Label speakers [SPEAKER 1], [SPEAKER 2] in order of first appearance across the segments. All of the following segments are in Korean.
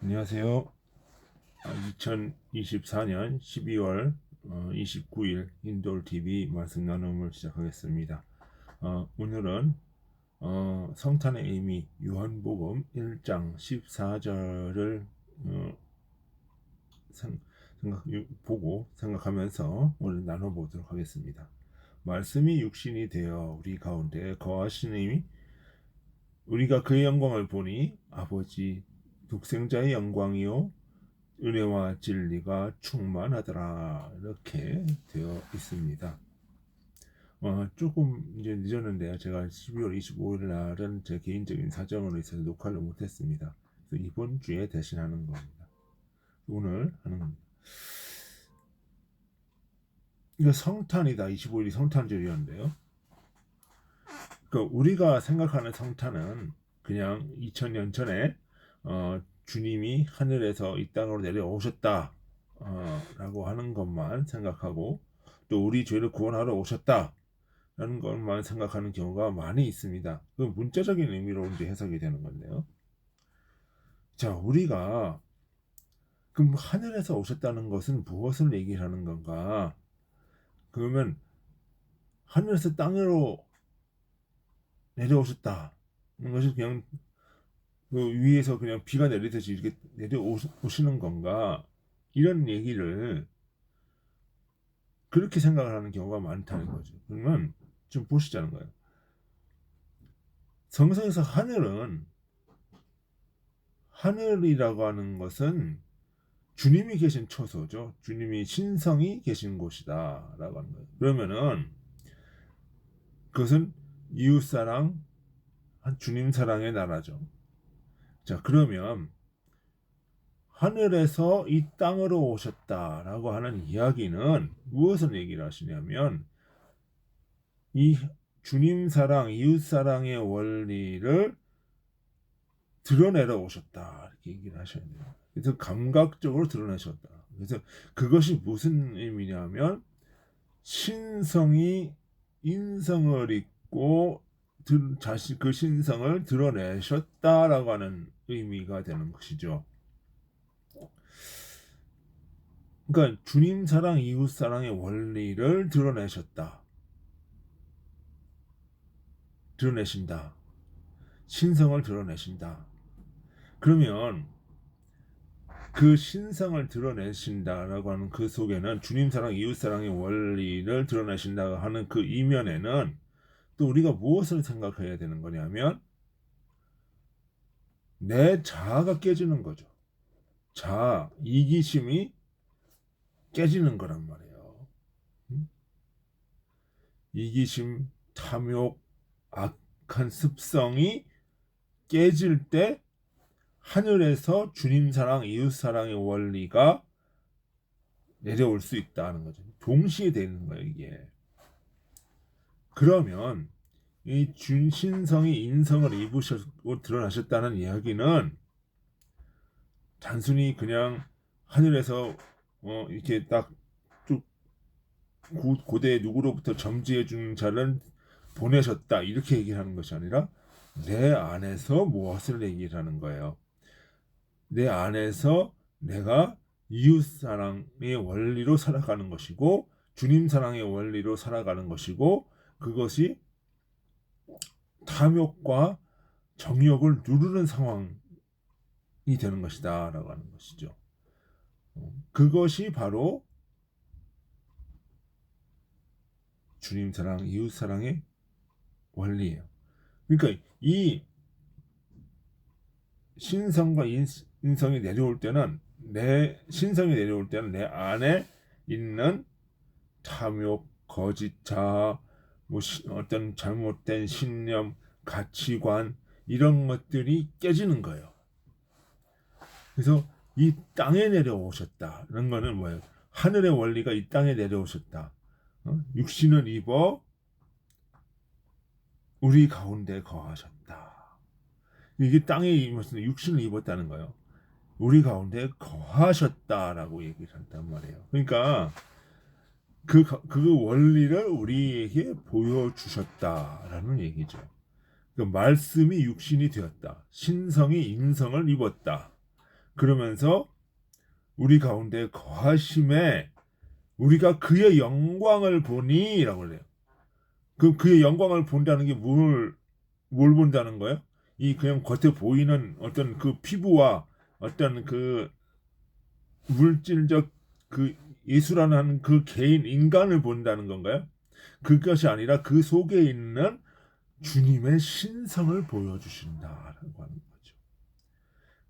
[SPEAKER 1] 안녕하세요. 2024년 12월 29일 인돌TV 말씀 나눔을 시작하겠습니다. 오늘은 성탄의 의미 요한복음 1장 14절을 보고 생각하면서 오늘 나눠보도록 하겠습니다. 말씀이 육신이 되어 우리 가운데 거하시니 우리가 그의 영광을 보니 아버지 독생자의 영광이요 은혜와 진리가 충만하더라, 이렇게 되어 있습니다. 조금 이제 늦었는데요. 제가 12월 25일 날은 제 개인적인 사정으로 있어서 녹화를 못했습니다. 그래서 이번 주에 대신하는 겁니다. 오늘 하는 겁니다. 이거 성탄이다. 25일이 성탄절이었는데요. 그러니까 우리가 생각하는 성탄은 그냥 2000년 전에 주님이 하늘에서 이 땅으로 내려오셨다 라고 하는 것만 생각하고, 또 우리 죄를 구원하러 오셨다 라는 것만 생각하는 경우가 많이 있습니다. 그 문자적인 의미로 이제 해석이 되는 건데요. 자, 우리가 그럼 하늘에서 오셨다는 것은 무엇을 얘기하는 건가? 그러면 하늘에서 땅으로 내려오셨다 는 것이 그냥 그 위에서 그냥 비가 내리듯이 이렇게 내려오시는 건가, 이런 얘기를 그렇게 생각을 하는 경우가 많다는 거죠. 그러면 좀 보시자는 거예요. 성서에서 하늘이라고 하는 것은 주님이 계신 처소죠. 주님이 신성이 계신 곳이다 라고 하는 거예요. 그러면은 그것은 이웃사랑, 주님 사랑의 나라죠. 자, 그러면 하늘에서 이 땅으로 오셨다라고 하는 이야기는 무엇을 얘기를 하시냐면, 이 주님 사랑, 이웃 사랑의 원리를 드러내러 오셨다, 이렇게 얘기를 하셔야 돼요. 그래서 감각적으로 드러내셨다. 그래서 그것이 무슨 의미냐면, 신성이 인성을 입고 그 신성을 드러내셨다라고 하는 의미가 되는 것이죠. 그러니까 주님 사랑, 이웃 사랑의 원리를 드러내신다. 신성을 드러내신다. 그러면 그 신성을 드러내신다라고 하는 그 속에는 주님 사랑, 이웃 사랑의 원리를 드러내신다고 하는 그 이면에는 또 우리가 무엇을 생각해야 되는 거냐면, 내 자아가 깨지는 거죠. 자아, 이기심이 깨지는 거란 말이에요. 이기심, 탐욕, 악한 습성이 깨질 때 하늘에서 주님 사랑, 이웃 사랑의 원리가 내려올 수 있다는 거죠. 동시에 되는 거예요, 이게. 그러면 이 준신성이 인성을 입으셨고 드러나셨다는 이야기는 단순히 그냥 하늘에서 이렇게 딱 쭉 고대 누구로부터 점지해 준 자를 보내셨다, 이렇게 얘기하는 것이 아니라 내 안에서 무엇을 얘기를 하는 거예요. 내 안에서 내가 이웃 사랑의 원리로 살아가는 것이고, 주님 사랑의 원리로 살아가는 것이고, 그것이 탐욕과 정욕을 누르는 상황이 되는 것이다 라고 하는 것이죠. 그것이 바로 주님 사랑, 이웃 사랑의 원리예요. 그러니까 이 신성과 인성이 내려올 때는, 신성이 내려올 때는 내 안에 있는 탐욕, 거짓 자아, 어떤 잘못된 신념, 가치관, 이런 것들이 깨지는 거예요. 그래서 이 땅에 내려오셨다는 거는 뭐예요? 하늘의 원리가 이 땅에 내려오셨다. 육신을 입어 우리 가운데 거하셨다. 이게 땅에 임하셔서 육신을 입었다는 거예요. 우리 가운데 거하셨다라고 얘기를 한단 말이에요. 그러니까 그 원리를 우리에게 보여주셨다라는 얘기죠. 그 말씀이 육신이 되었다. 신성이 인성을 입었다. 그러면서 우리 가운데 거하심에 우리가 그의 영광을 보니라고 그래요. 그의 영광을 본다는 게 뭘 본다는 거예요? 이 그냥 겉에 보이는 어떤 그 피부와 어떤 그 물질적 그 예수라는 그 개인 인간을 본다는 건가요? 그것이 아니라 그 속에 있는 주님의 신성을 보여주신다라고 하는 거죠.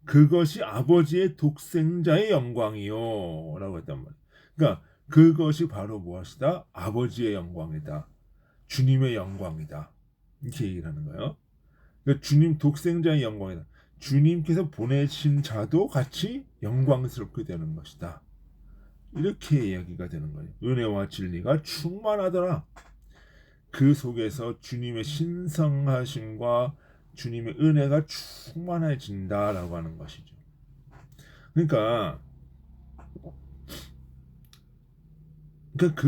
[SPEAKER 1] 그것이 아버지의 독생자의 영광이요 라고 했단 말이에요. 그러니까 그것이 바로 무엇이다? 아버지의 영광이다. 주님의 영광이다. 이렇게 얘기를 하는 거예요. 그러니까 주님 독생자의 영광이다. 주님께서 보내신 자도 같이 영광스럽게 되는 것이다. 이렇게 이야기가 되는 거예요. 은혜와 진리가 충만하더라. 그 속에서 주님의 신성하심과 주님의 은혜가 충만해진다라고 하는 것이죠. 그러니까 그러니까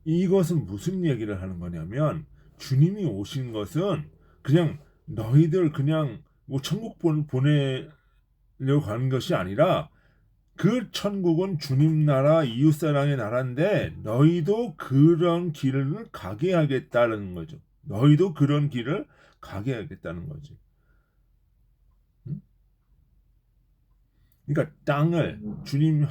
[SPEAKER 1] 이것은 무슨 얘기를 하는 거냐면 주님이 오신 것은 그냥 너희들 그냥 뭐 천국 보내려고 하는 것이 아니라 그 천국은 주님 나라 이웃사랑의 나라인데 너희도 그런 길을 가게 하겠다는 거죠. 너희도 그런 길을 가게 하겠다는 거지. 그러니까 땅을 주님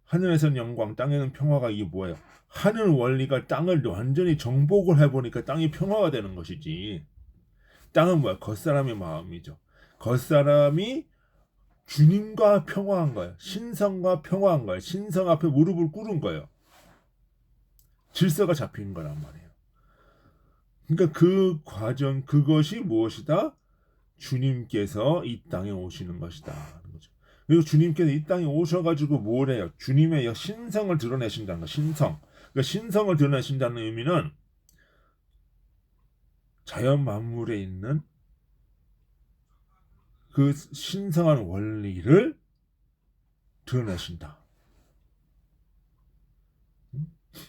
[SPEAKER 1] 하늘에선 영광, 땅에는 평화가 이게 뭐예요? 하늘 원리가 땅을 완전히 정복을 해보니까 땅이 평화가 되는 것이지. 땅은 뭐야? 겉사람의 마음이죠. 겉사람이 주님과 평화한 거예요. 신성과 평화한 거예요. 신성 앞에 무릎을 꿇은 거예요. 질서가 잡힌 거란 말이에요. 그러니까 그 과정, 그것이 무엇이다? 주님께서 이 땅에 오시는 것이다. 그리고 주님께서 이 땅에 오셔가지고 뭘 해요? 주님의 신성을 드러내신다는 거. 신성. 그러니까 신성을 드러내신다는 의미는 자연 만물에 있는 그 신성한 원리를 드러내신다.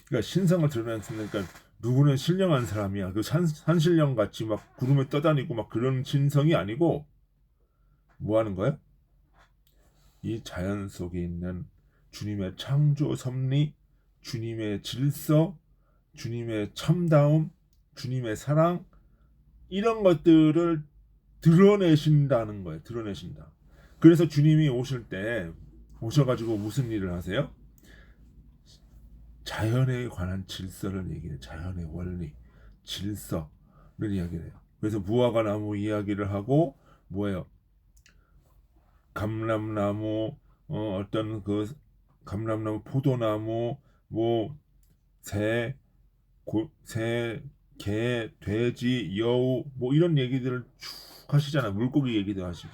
[SPEAKER 1] 그러니까 신성을 드러내니까 누구는 신령한 사람이야. 그 산신령 같이 막 구름에 떠다니고 막 그런 신성이 아니고 뭐 하는 거야? 이 자연 속에 있는 주님의 창조 섭리, 주님의 질서, 주님의 참다움, 주님의 사랑 이런 것들을 드러내신다는 거예요. 드러내신다. 그래서 주님이 오실 때 오셔가지고 무슨 일을 하세요? 자연에 관한 질서를 얘기해요. 자연의 원리, 질서를 이야기를 해요. 그래서 무화과 나무 이야기를 하고 뭐예요? 감람나무, 어떤 그 감람나무, 포도나무, 뭐 새, 개, 돼지, 여우, 뭐 이런 얘기들을 쭉 하시잖아요. 물고기 얘기도 하시고.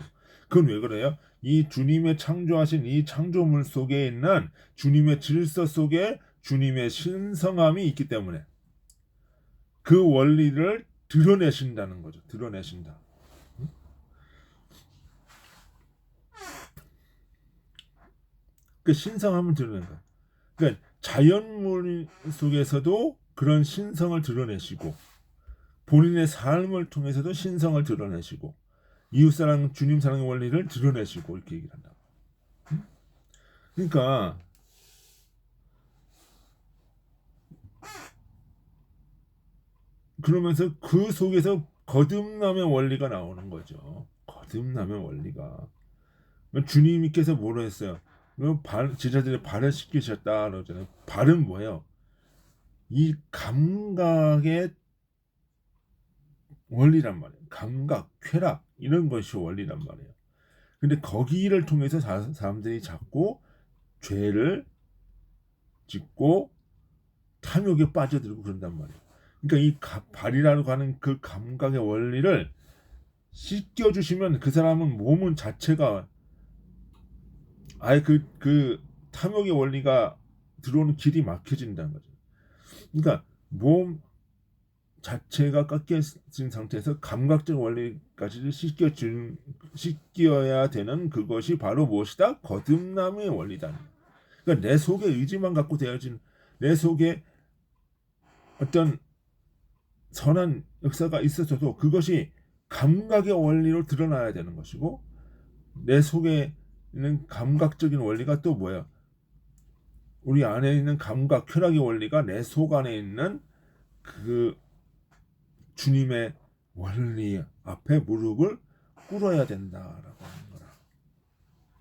[SPEAKER 1] 그건 왜 그래요? 이 주님의 창조하신 이 창조물 속에 있는 주님의 질서 속에 주님의 신성함이 있기 때문에 그 원리를 드러내신다는 거죠. 드러내신다. 그 신성함을 드러내는 거예요. 그러니까 자연물 속에서도 그런 신성을 드러내시고 본인의 삶을 통해서도 신성을 드러내시고 이웃사랑, 주님 사랑의 원리를 드러내시고 이렇게 얘기를 한다. 그러니까 그러면서 그 속에서 거듭남의 원리가 나오는 거죠. 거듭남의 원리가. 주님께서 뭐로 했어요? 제자들의 발을 씻기셨다 그러잖아요. 발은 뭐예요? 이 감각의 원리란 말이에요. 감각, 쾌락 이런 것이 원리란 말이에요. 근데 거기를 통해서 사람들이 자꾸 죄를 짓고 탐욕에 빠져들고 그런단 말이에요. 그러니까 이 발이라고 하는 그 감각의 원리를 씻겨주시면 그 사람은 몸은 자체가 아예 그 탐욕의 원리가 들어오는 길이 막혀진다는 거죠. 그러니까 몸 자체가 깎여진 상태에서 감각적 원리까지 씻겨야 되는 그것이 바로 무엇이다? 거듭남의 원리다. 그러니까 내 속에 의지만 갖고 되어진 내 속에 어떤 선한 역사가 있었어도 그것이 감각의 원리로 드러나야 되는 것이고, 내 속에 있는 감각적인 원리가 또 뭐야? 우리 안에 있는 감각, 쾌락의 원리가 내 속 안에 있는 그 주님의 원리 앞에 무릎을 꿇어야 된다라고 하는 거라.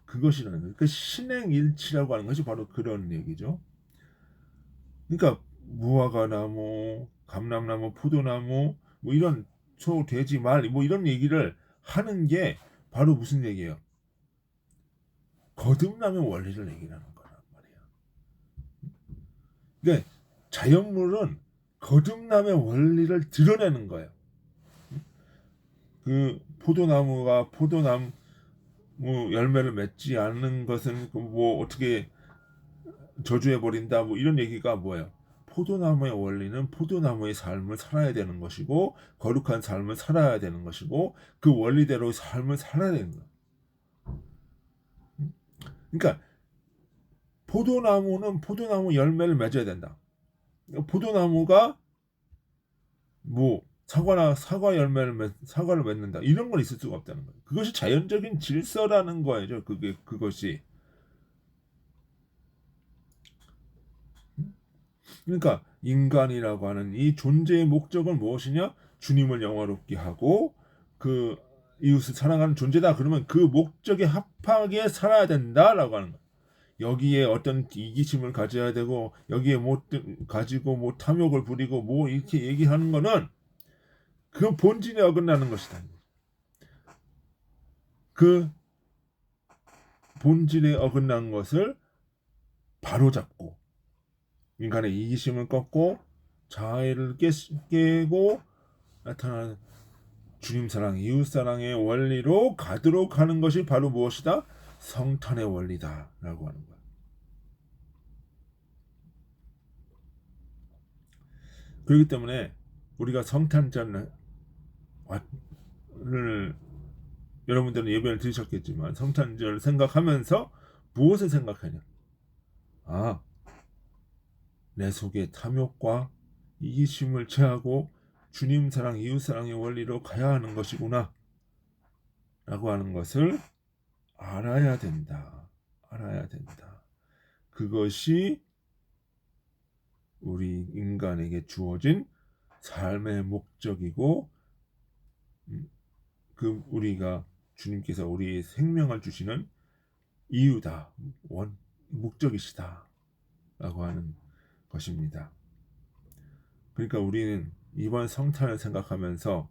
[SPEAKER 1] 그것이라는 거예요. 그 신행일치라고 하는 것이 바로 그런 얘기죠. 그러니까 무화과나무, 감람나무, 포도나무 뭐 이런 소, 돼지, 말 뭐 이런 얘기를 하는 게 바로 무슨 얘기예요? 거듭남의 원리를 얘기하는 거란 말이야. 그러니까 자연물은 거듭남의 원리를 드러내는 거예요. 그 포도나무가 포도나무 열매를 맺지 않는 것은 뭐 어떻게 저주해 버린다 뭐 이런 얘기가 뭐예요? 포도나무의 원리는 포도나무의 삶을 살아야 되는 것이고 거룩한 삶을 살아야 되는 것이고 그 원리대로 삶을 살아야 되는 거예요. 그러니까 포도나무는 포도나무 열매를 맺어야 된다. 포도나무가 뭐 사과를 맺는다 이런 건 있을 수가 없다는 거예요. 그것이 자연적인 질서라는 거예요. 그것이. 그러니까 인간이라고 하는 이 존재의 목적은 무엇이냐? 주님을 영화롭게 하고 그 이웃을 사랑하는 존재다. 그러면 그 목적에 합하게 살아야 된다라고 하는 거예요. 여기에 어떤 이기심을 가져야 되고 여기에 못 가지고 뭐 탐욕을 부리고 뭐 이렇게 얘기하는 거는 그 본질에 어긋나는 것이다. 그 본질에 어긋난 것을 바로잡고 인간의 이기심을 꺾고 자아를 깨고 나타나는 주님 사랑, 이웃 사랑의 원리로 가도록 하는 것이 바로 무엇이다? 성탄의 원리다라고 하는 거야. 그렇기 때문에 우리가 성탄절을 여러분들은 예배를 드리셨겠지만 성탄절 생각하면서 무엇을 생각하냐? 아, 내 속의 탐욕과 이기심을 제하고 주님 사랑, 이웃 사랑의 원리로 가야 하는 것이구나 라고 하는 것을 알아야 된다. 그것이 우리 인간에게 주어진 삶의 목적이고 그 우리가 주님께서 우리의 생명을 주시는 이유다. 목적이시다. 라고 하는 것입니다. 그러니까 우리는 이번 성탄을 생각하면서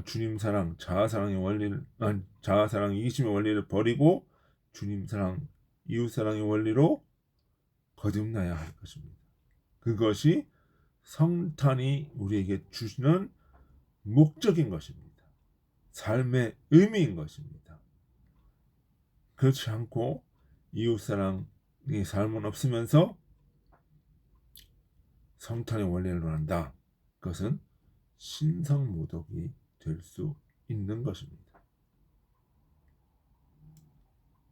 [SPEAKER 1] 주님 사랑, 자아사랑의 원리를 자아사랑, 이기심의 원리를 버리고 주님 사랑, 이웃 사랑의 원리로 거듭나야 할 것입니다. 그것이 성탄이 우리에게 주시는 목적인 것입니다. 삶의 의미인 것입니다. 그렇지 않고 이웃 사랑의 삶은 없으면서 성탄의 원리를 논한다. 그것은 신성모독이 될 수 있는 것입니다.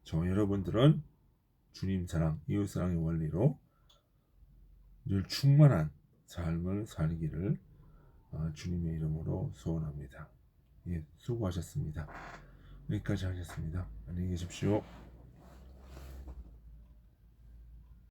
[SPEAKER 1] 저 여러분들은 주님 사랑, 이웃 사랑의 원리로 늘 충만한 삶을 살기를 주님의 이름으로 소원합니다. 예, 수고하셨습니다. 여기까지 하겠습니다. 안녕히 계십시오.